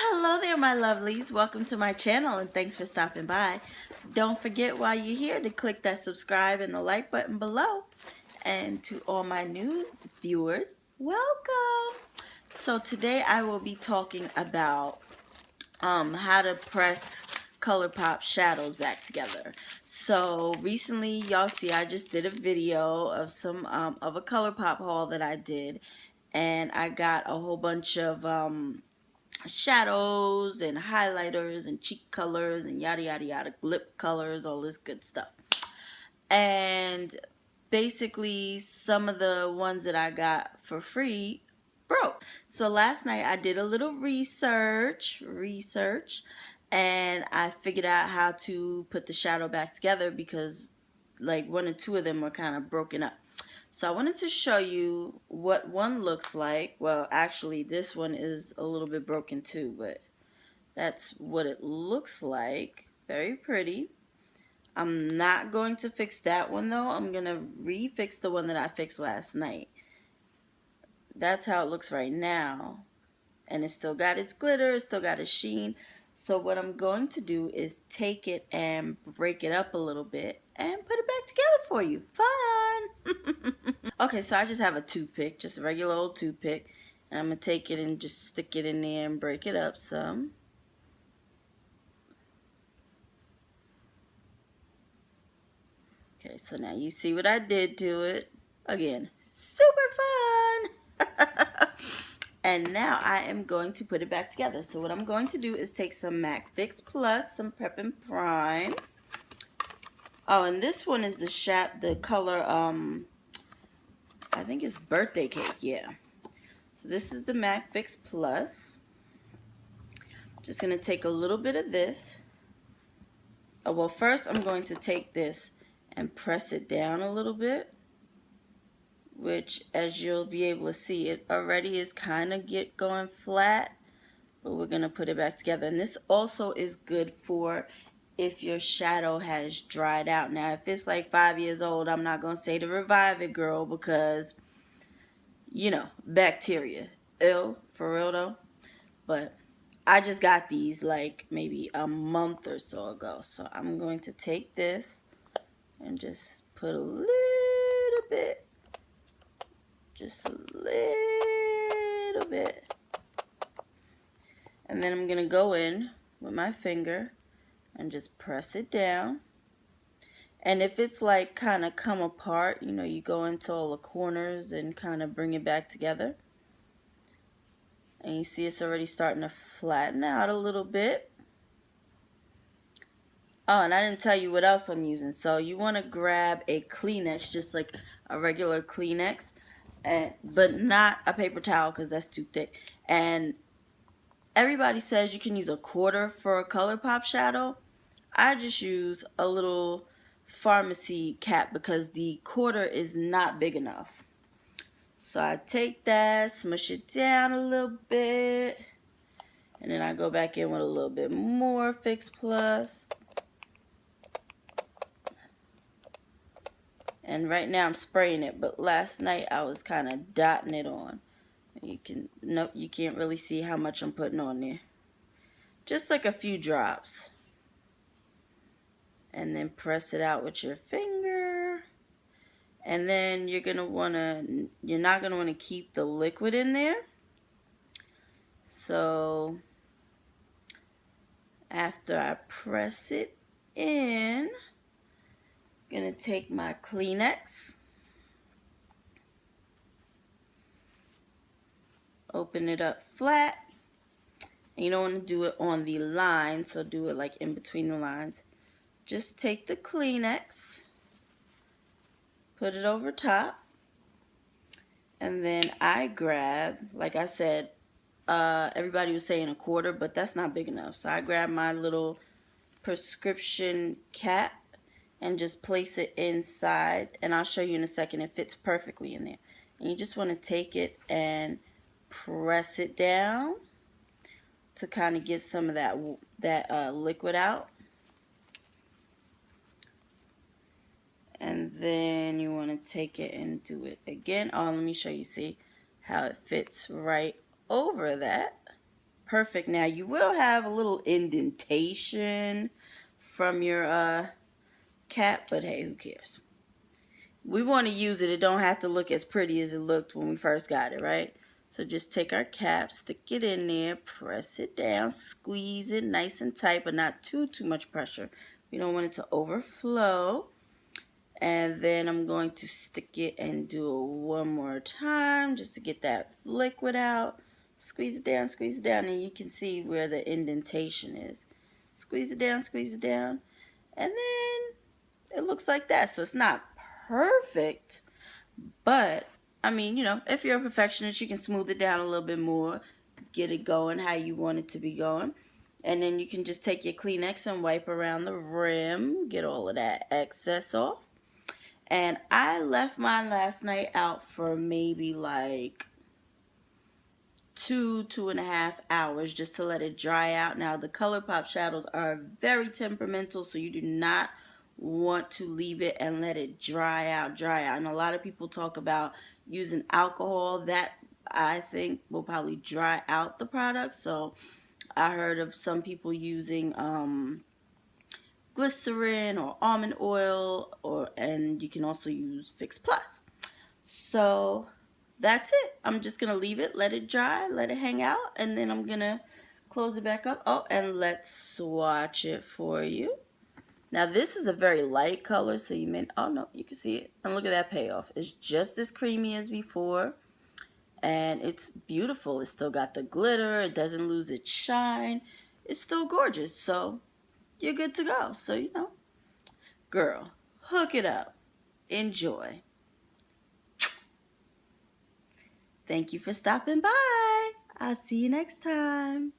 Hello there, my lovelies. Welcome to my channel and thanks for stopping by. Don't forget while you're here to click that subscribe and the like button below. And to all my new viewers, welcome. So today I will be talking about how to press Colourpop shadows back together. So recently, y'all see I just did a video of some of a Colourpop haul that I did, and I got a whole bunch of shadows and highlighters and cheek colors and yada yada yada, lip colors, all this good stuff. And basically some of the ones that I got for free broke. So last night I did a little research and I figured out how to put the shadow back together because like one or two of them were kind of broken up. So I wanted to show you what one looks like. Well, actually this one is a little bit broken too, but that's what it looks like. Very pretty. I'm not going to fix that one though. I'm going to refix the one that I fixed last night. That's how it looks right now. And it's still got its glitter, it's still got its sheen. So what I'm going to do is take it and break it up a little bit and put it back together for you. Fun! Okay, so I just have a toothpick, just a regular old toothpick. And I'm going to take it and just stick it in there and break it up some. Okay, so now you see what I did to it. Again, super fun! And now I am going to put it back together. So what I'm going to do is take some MAC Fix Plus, some Prep and Prime. Oh, and this one is the color, I think it's Birthday Cake, yeah. So this is the MAC Fix Plus. I'm just going to take a little bit of this. Oh, well, first I'm going to take this and press it down a little bit, which as you'll be able to see, it already is kind of going flat, but we're going to put it back together. And this also is good for if your shadow has dried out. Now if it's like 5 years old, I'm not going to say to revive it, girl, because you know, bacteria. Ill, for real though. But I just got these like maybe a month or so ago. So I'm going to take this and just put a little bit, just a little bit, and then I'm gonna go in with my finger and just press it down. And if it's like kind of come apart, you know, you go into all the corners and kind of bring it back together, and you see it's already starting to flatten out a little bit. Oh, and I didn't tell you what else I'm using. So you want to grab a Kleenex, just like a regular Kleenex, but not a paper towel because that's too thick. And everybody says you can use a quarter for a Colourpop shadow. I just use a little pharmacy cap because the quarter is not big enough. So I take that, smush it down a little bit, and then I go back in with a little bit more Fix Plus. And right now I'm spraying it, but last night I was kind of dotting it on. Nope, you can't really see how much I'm putting on there. Just like a few drops. And then press it out with your finger. And then you're not gonna want to keep the liquid in there. So after I press it in, I'm gonna take my Kleenex, open it up flat, and you don't want to do it on the line, so do it like in between the lines. Just take the Kleenex, put it over top, and then I grab, like I said, everybody was saying a quarter, but that's not big enough, so I grab my little prescription cap and just place it inside, and I'll show you in a second. It fits perfectly in there. And you just want to take it and press it down to kind of get some of that liquid out. And then you want to take it and do it again. Oh, let me show you, see how it fits right over that. Perfect. Now you will have a little indentation from your cap, but hey, who cares? We want to use it. It don't have to look as pretty as it looked when we first got it, right? So just take our cap, stick it in there, press it down, squeeze it nice and tight, but not too much pressure. We don't want it to overflow. And then I'm going to stick it and do it one more time just to get that liquid out. Squeeze it down, and you can see where the indentation is. Squeeze it down, and then it looks like that. So it's not perfect, but I mean, if you're a perfectionist, you can smooth it down a little bit more, get it going how you want it to be going. And then you can just take your Kleenex and wipe around the rim, get all of that excess off. And I left mine last night out for maybe like 2.5 hours just to let it dry out. Now the Colourpop shadows are very temperamental, so you do not want to leave it and let it dry out. And a lot of people talk about using alcohol. That I think will probably dry out the product. So I heard of some people using glycerin or almond oil, and you can also use Fix Plus. So that's it. I'm just gonna leave it, let it dry, let it hang out, and then I'm gonna close it back up. Oh, and let's swatch it for you. Now this is a very light color, so you may, oh no, you can see it. And look at that payoff. It's just as creamy as before, and it's beautiful. It's still got the glitter. It doesn't lose its shine. It's still gorgeous. So you're good to go. So girl, hook it up. Enjoy. Thank you for stopping by. I'll see you next time.